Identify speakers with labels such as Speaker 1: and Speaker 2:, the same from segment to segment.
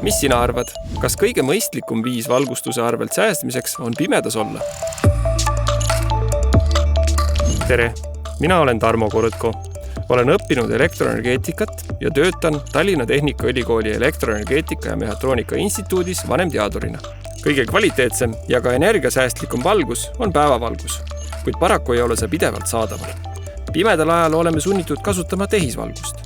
Speaker 1: Mis sina arvad? Kas kõige mõistlikum viis valgustuse arvelt säästmiseks on pimedas olla? Tere, mina olen Tarmo Korutko. Olen õppinud elektroenergeetikat ja töötan Tallinna Tehnikaülikooli elektroenergeetika ja mehhatroonika instituudis vanemteadurina. Kõige kvaliteetsem ja ka energiasäästlikum valgus on päevavalgus, kuid paraku ei ole see pidevalt saadaval. Pimedal ajal oleme sunnitud kasutama tehisvalgust.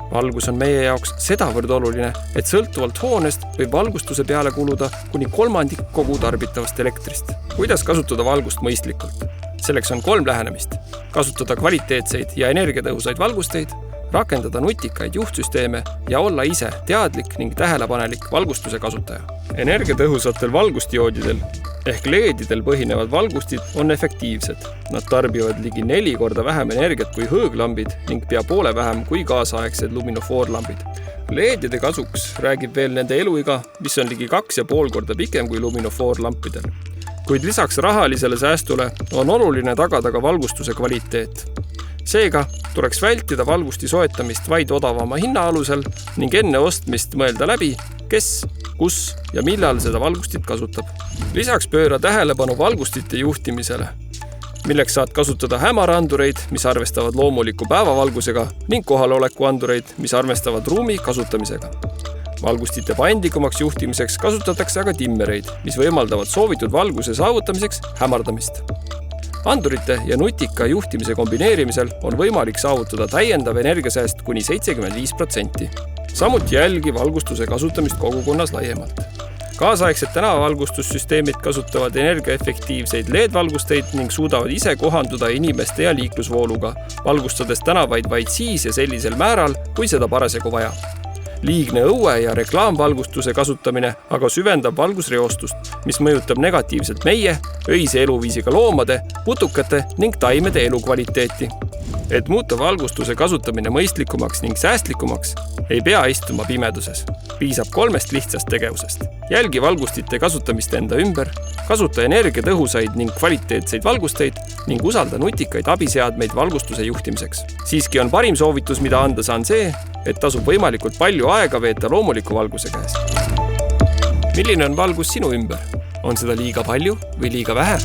Speaker 1: Valgus on meie jaoks sedavõrd oluline, et sõltuvalt hoonest võib valgustuse peale kuluda kuni 1/3 kogu tarbitavast elektrist. Kuidas kasutada valgust mõistlikult? Selleks on 3 lähenemist. Kasutada kvaliteetseid ja energiatõhusaid valgusteid, rakendada nutikaid juhtsüsteeme ja olla ise teadlik ning tähelepanelik valgustuse kasutaja. Energiatõhusatel valgustioodidel ehk LED-idel põhinevad valgustid on efektiivsed. Nad tarbivad ligi 4 korda vähem energiat kui hõõglambid ning pea poole vähem kui kaasaegsed luminofoorlambid. LED-ide kasuks räägib veel nende eluiga, mis on ligi 2,5 korda pikem kui luminofoorlampidel. Kuid lisaks rahalisele säästule on oluline tagada ka valgustuse kvaliteet. Seega tuleks vältida valgusti soetamist vaid odavama hinna alusel ning enne ostmist mõelda läbi, kes, kus ja millal seda valgustit kasutab. Lisaks pööra tähelepanu valgustite juhtimisele, milleks saad kasutada hämarandureid, mis arvestavad loomuliku päevavalgusega ning kohalolekuandureid, mis arvestavad ruumi kasutamisega. Valgustite paindlikumaks juhtimiseks kasutatakse aga timmereid, mis võimaldavad soovitud valguse saavutamiseks hämardamist. Andurite ja nutika juhtimise kombineerimisel on võimalik saavutada täiendav energiasääst kuni 75%. Samuti jälgi valgustuse kasutamist kogukonnas laiemalt. Kaasaegsed tänavavalgustussüsteemid kasutavad energiaefektiivseid LED-valgusteid ning suudavad ise kohanduda inimeste ja liiklusvooluga, valgustades tänavaid vaid siis ja sellisel määral, kui seda parasjagu vaja. Liigne õue ja reklaamvalgustuse kasutamine aga süvendab valgusreostust, mis mõjutab negatiivselt meie, öise eluviisiga loomade, putukate ning taimede elukvaliteeti. Et muuta valgustuse kasutamine mõistlikumaks ning säästlikumaks, ei pea istuma pimeduses. Piisab 3 lihtsast tegevusest. Jälgi valgustite kasutamist enda ümber, kasuta energiatõhusaid ning kvaliteetseid valgusteid ning usalda nutikaid abiseadmeid valgustuse juhtimiseks. Siiski on parim soovitus, mida anda saan see, et tasub võimalikult palju aega veeta loomuliku valguse käes. Milline on valgus sinu ümber? On seda liiga palju või liiga vähe?